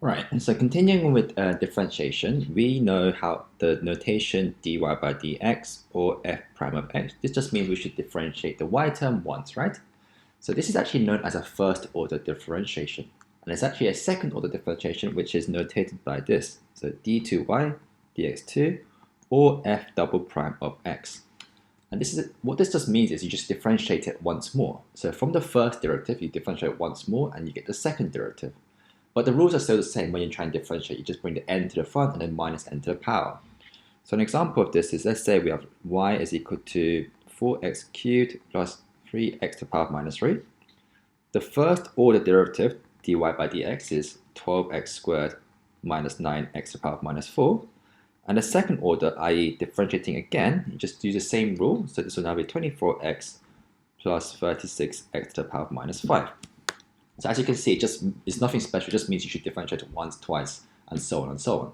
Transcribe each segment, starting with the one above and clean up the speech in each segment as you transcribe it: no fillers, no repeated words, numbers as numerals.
Right, and so continuing with differentiation, we know how the notation dy by dx or f prime of x, this just means we should differentiate the y term once, right? So this is actually known as a first order differentiation. And there's actually a second order differentiation which is notated by this. So d2y dx2 or f double prime of x. And this is what this just means is you just differentiate it once more. So from the first derivative, you differentiate once more and you get the second derivative. But the rules are still the same when you try and differentiate. You just bring the n to the front and then minus n to the power. So an example of this is, let's say we have y is equal to 4x cubed plus 3x to the power of minus 3. The first order derivative, dy by dx, is 12x squared minus 9x to the power of minus 4. And the second order, i.e. differentiating again, you just use the same rule. So this will now be 24x plus 36x to the power of minus 5. So as you can see, it's nothing special. It just means you should differentiate it once, twice, and so on and so on.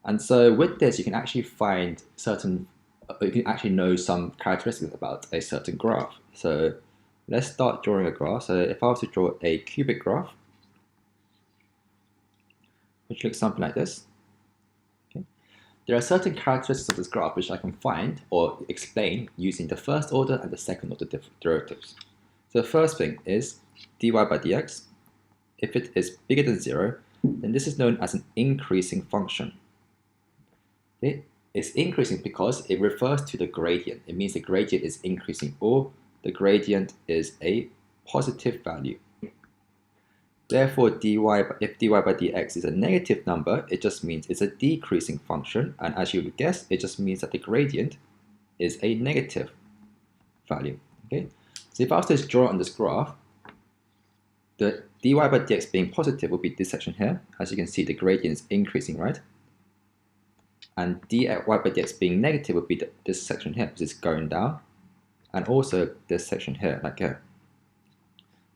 And so with this, you can actually find you can actually know some characteristics about a certain graph. So let's start drawing a graph. So if I was to draw a cubic graph, which looks something like this, okay, there are certain characteristics of this graph which I can find or explain using the first order and the second order derivatives. So the first thing is dy by dx. If it is bigger than 0, then this is known as an increasing function. Okay? It's increasing because it refers to the gradient. It means the gradient is increasing, or the gradient is a positive value. Therefore, if dy by dx is a negative number, it just means it's a decreasing function. And as you would guess, it just means that the gradient is a negative value. Okay? So if I was to draw on this graph, the dy by dx being positive will be this section here. As you can see, the gradient is increasing, right? And dy by dx being negative would be this section here, because it's going down. And also this section here, like here.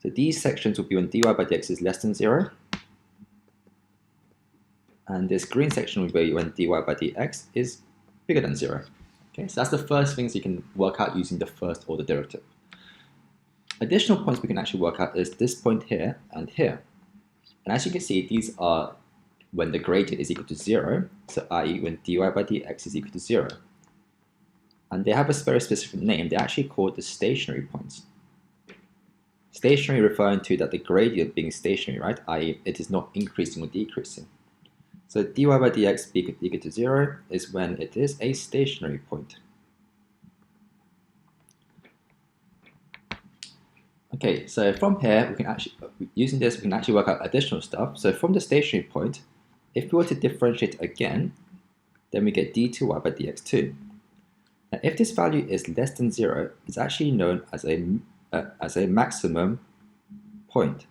So these sections will be when dy by dx is less than 0. And this green section will be when dy by dx is bigger than 0. Okay, so that's the first things you can work out using the first order derivative. Additional points we can actually work out is this point here and here. And as you can see, these are when the gradient is equal to 0, so i.e. when dy by dx is equal to 0. And they have a very specific name. They're actually called the stationary points. Stationary referring to that the gradient being stationary, right? i.e. it is not increasing or decreasing. So dy by dx equal to 0 is when it is a stationary point. Okay, so from here, we can actually, using this, we can actually work out additional stuff. So from the stationary point, if we were to differentiate again, then we get d2y by dx2. Now, if this value is less than 0, it's actually known as a maximum point.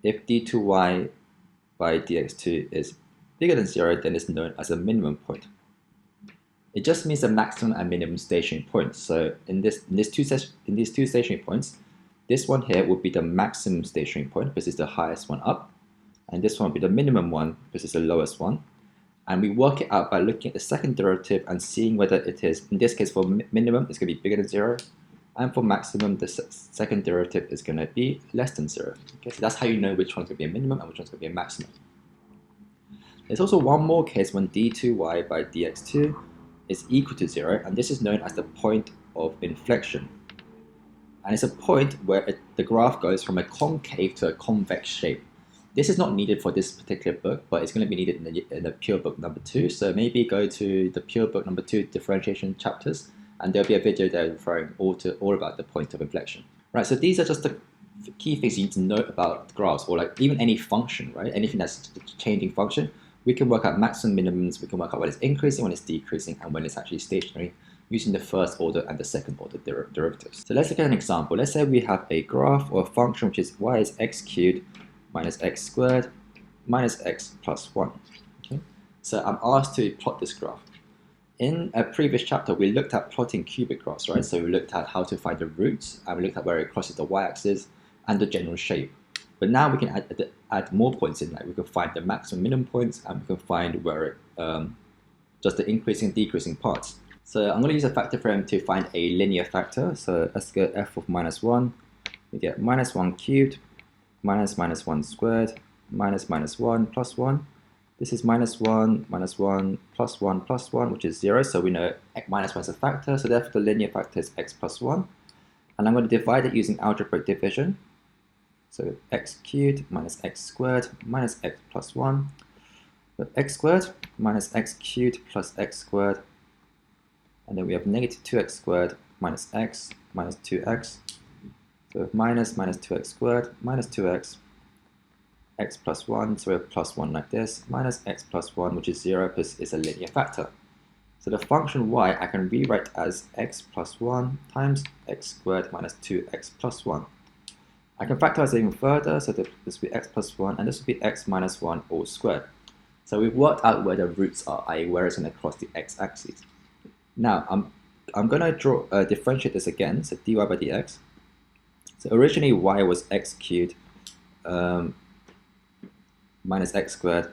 If d2y by dx2 is bigger than 0, then it's known as a minimum point. It just means the maximum and minimum stationary points. So in these two stationary points, this one here would be the maximum stationary point because it's the highest one up. And this one would be the minimum one because it's the lowest one. And we work it out by looking at the second derivative and seeing whether it is, in this case for minimum, it's going to be bigger than 0. And for maximum, the second derivative is going to be less than 0. Okay, so that's how you know which one's going to be a minimum and which one's going to be a maximum. There's also one more case when d2y by dx2 is equal to 0. And this is known as the point of inflection. And it's a point where the graph goes from a concave to a convex shape. This is not needed for this particular book, but it's going to be needed in the pure book number 2. So maybe go to the pure book number 2 differentiation chapters, and there'll be a video there referring all about the point of inflection. Right, so these are just the key things you need to know about graphs, or like even any function, right? Anything that's changing function, we can work out maximum minimums, we can work out when it's increasing, when it's decreasing, and when it's actually stationary, using the first order and the second order derivatives. So let's look at an example. Let's say we have a graph or a function which is y is x cubed minus x squared minus x plus 1. Okay? So I'm asked to plot this graph. In a previous chapter, we looked at plotting cubic graphs, right? So we looked at how to find the roots, and we looked at where it crosses the y-axis and the general shape. But now we can add more points in, like we can find the maximum minimum points, and we can find where just the increasing and decreasing parts. So I'm going to use a factor theorem to find a linear factor. So let's go f of minus 1. We get minus 1 cubed minus minus 1 squared minus minus 1 plus 1. This is minus 1, minus 1, plus 1, plus 1, which is 0. So we know minus 1 is a factor, so therefore the linear factor is x plus 1. And I'm going to divide it using algebraic division. So x cubed minus x squared minus x plus 1. So x squared minus x cubed plus x squared. And then we have negative 2x squared minus x minus 2x. So minus 2x squared minus 2x, x plus 1, so we have plus 1 like this, minus x plus 1, which is 0 because it's a linear factor. So the function y I can rewrite as x plus 1 times x squared minus 2x plus 1. I can factorize it even further, so this will be x plus 1, and this will be x minus 1 all squared. So we've worked out where the roots are, i.e. where it's going to cross the x-axis. Now, I'm going to differentiate this again, so dy by dx. So originally y was x cubed minus x squared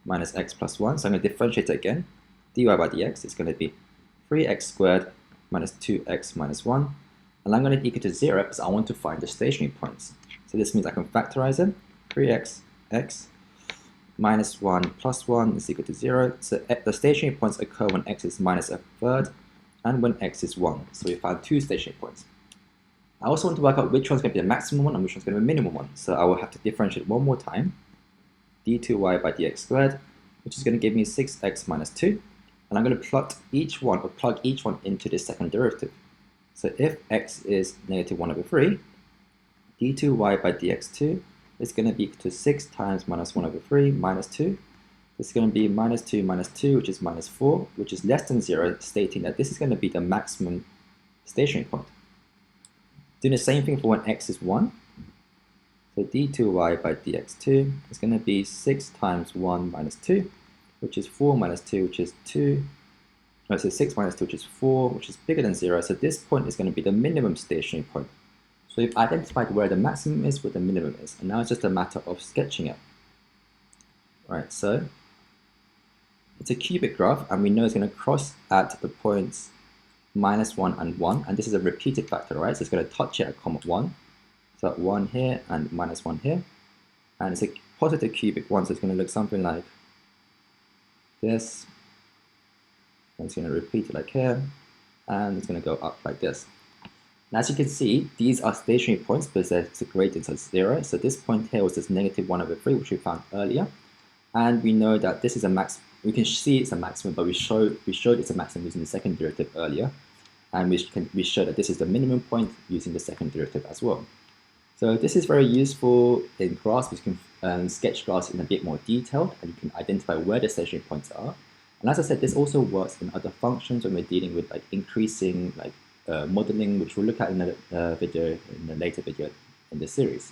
minus x plus 1. So I'm going to differentiate it again. dy by dx is going to be 3x squared minus 2x minus 1. And I'm going to equal to 0 because I want to find the stationary points. So this means I can factorize them. 3x x minus 1 plus 1 is equal to 0. So the stationary points occur when x is minus a third and when x is 1. So we found 2 stationary points. I also want to work out which one's going to be the maximum one and which one's going to be the minimum one. So I will have to differentiate one more time. d2y by dx squared, which is going to give me 6x minus 2. And I'm going to plug each one into this second derivative. So if x is negative 1 over 3, d2y by dx2 is going to be equal to 6 times minus 1 over 3 minus 2. This is going to be minus 2 minus 2, which is minus 4, which is less than 0, stating that this is going to be the maximum stationary point. Doing the same thing for when x is 1. So d2y by dx2 is going to be 6 times 1 minus 2, which is 4 minus 2, which is 2. No, so 6 minus 2, which is 4, which is bigger than 0. So this point is going to be the minimum stationary point. So we've identified where the maximum is, where the minimum is. And now it's just a matter of sketching it. Right, so it's a cubic graph, and we know it's going to cross at the points minus 1 and 1. And this is a repeated factor, right? So it's going to touch it at comma 1. So 1 here and minus 1 here. And it's a positive cubic one, so it's going to look something like this. And it's going to repeat it like here. And it's going to go up like this. And as you can see, these are stationary points because there's a gradient of 0. So this point here was this negative 1 over 3, which we found earlier. And we know that this is a max. We can see it's a maximum, but we showed it's a maximum using the second derivative earlier. And we showed that this is the minimum point using the second derivative as well. So this is very useful in graphs, because you can sketch graphs in a bit more detail, and you can identify where the stationary points are. And as I said, this also works in other functions when we're dealing with like increasing modeling, which we'll look at in a later video in this series.